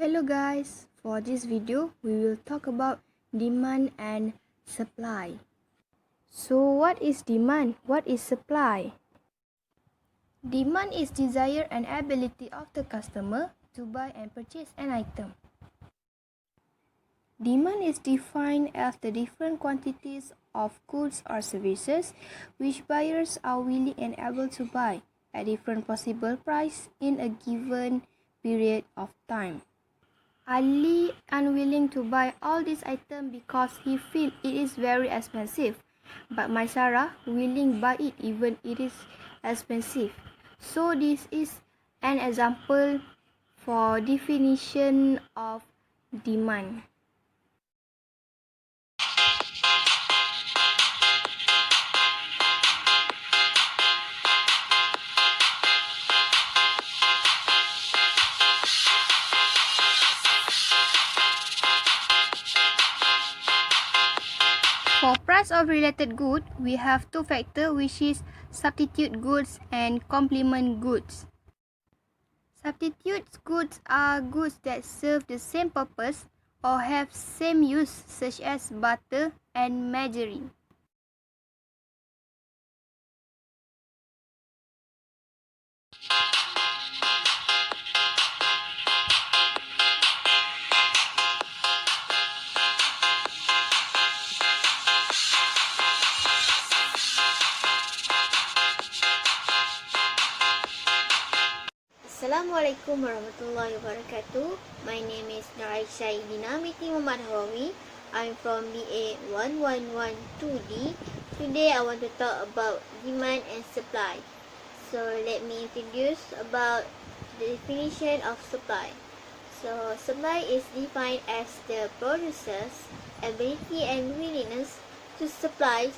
Hello guys, for this video we will talk about demand and supply. So what is demand? What is supply? Demand is desire and ability of the customer to buy and purchase an item. Demand is defined as the different quantities of goods or services which buyers are willing and able to buy at different possible price in a given period of time. Ali unwilling to buy all these items because he feel it is very expensive, but Maisara willing buy it even it is expensive. So this is an example for definition of demand. For price of related good, we have two factors, which is substitute goods and complement goods. Substitute goods are goods that serve the same purpose or have same use, such as butter and margarine. Assalamualaikum warahmatullahi wabarakatuh. My name is Aisyah Irdina binti Hawawi. I'm from BA 1112D. Today I want to talk about demand and supply. So let me introduce about the definition of supply. So supply is defined as the producer's ability and willingness to supply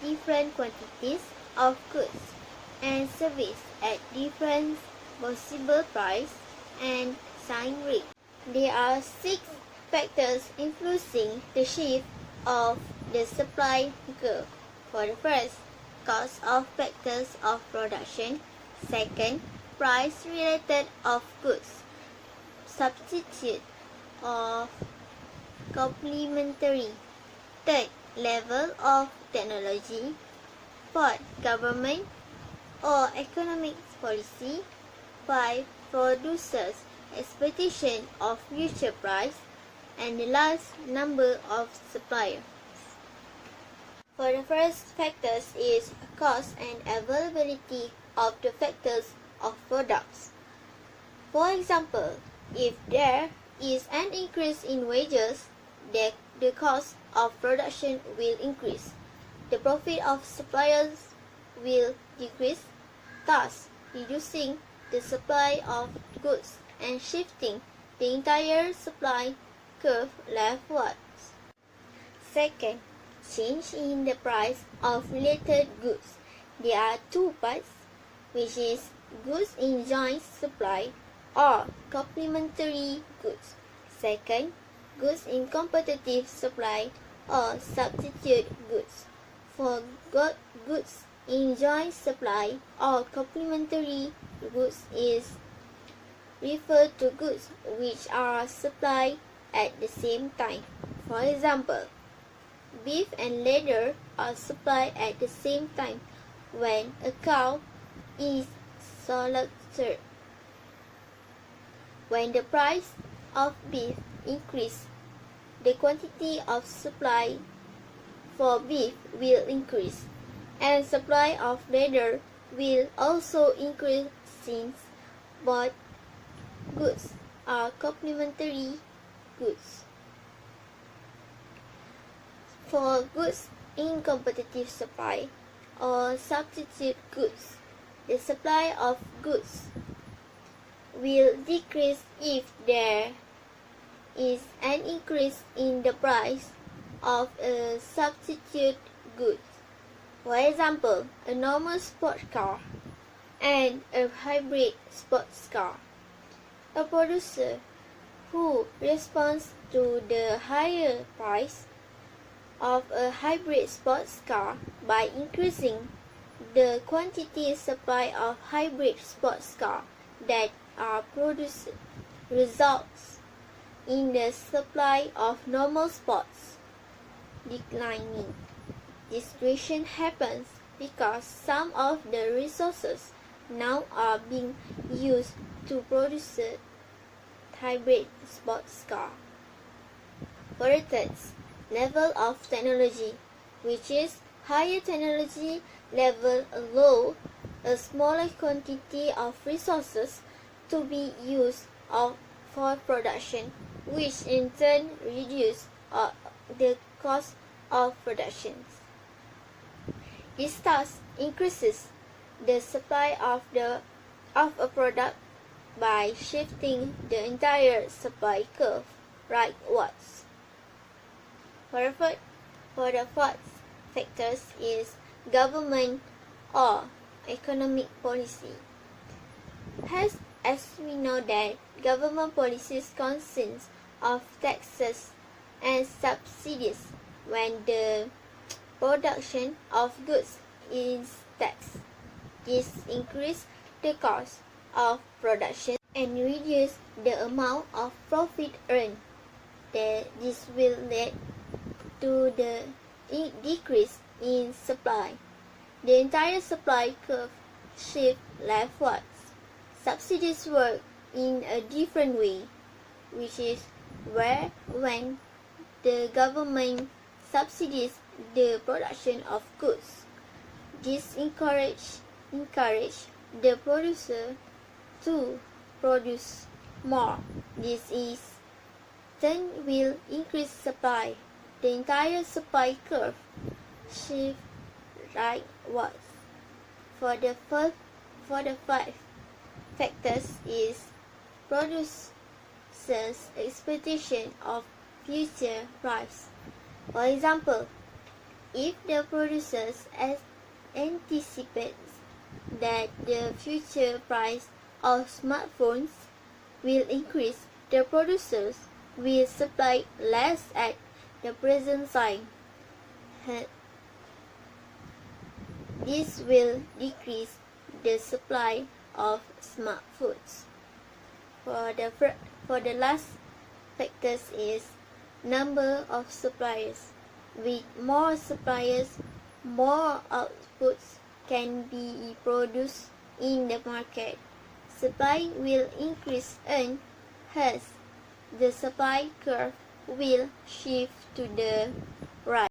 different quantities of goods and service at different possible price and sign rate. There are 6 factors influencing the shift of the supply curve. For the first, cost of factors of production. Second, price related of goods. Substitute of complementary. Third, level of technology. Fourth, government or economic policy. 5. Producers' expectation of future price. And the last, number of suppliers. For the first factors is cost and availability of the factors of products. For example, if there is an increase in wages, the cost of production will increase. The profit of suppliers will decrease, thus reducing the supply of goods and shifting the entire supply curve leftwards. Second, change in the price of related goods. There are 2 parts, which is goods in joint supply or complementary goods. Second, goods in competitive supply or substitute goods. For goods in joint supply or complementary goods is referred to goods which are supplied at the same time. For example, beef and leather are supplied at the same time when a cow is slaughtered. When the price of beef increases, the quantity of supply for beef will increase, and supply of leather will also increase since both goods are complementary goods. For goods in competitive supply or substitute goods, the supply of goods will decrease if there is an increase in the price of a substitute good. For example, a normal sports car and a hybrid sports car. A producer who responds to the higher price of a hybrid sports car by increasing the quantity supply of hybrid sports car that are produced results in the supply of normal spots declining. This situation happens because some of the resources now are being used to produce hybrid sports car. For the third level of technology, which is higher technology level allow a smaller quantity of resources to be used for production, which in turn reduce the cost of production. This thus increases the supply of a product by shifting the entire supply curve rightwards. For the fourth factors is government or economic policy. As we know that government policies consist of taxes and subsidies when the production of goods is taxed. This increases the cost of production and reduce the amount of profit earned. This will lead to the decrease in supply. The entire supply curve shifts leftwards. Subsidies work in a different way, which is when the government subsidies the production of goods. This encourage the producer to produce more. This is then will increase supply. The entire supply curve shifts rightwards. For the five factors is producers' expectation of future price. For example, if the producers anticipate that the future price of smartphones will increase, the producers will supply less at the present time. This will decrease the supply of smartphones. For the last factors is number of suppliers. With more suppliers, more outputs can be produced in the market. Supply will increase and hence the supply curve will shift to the right.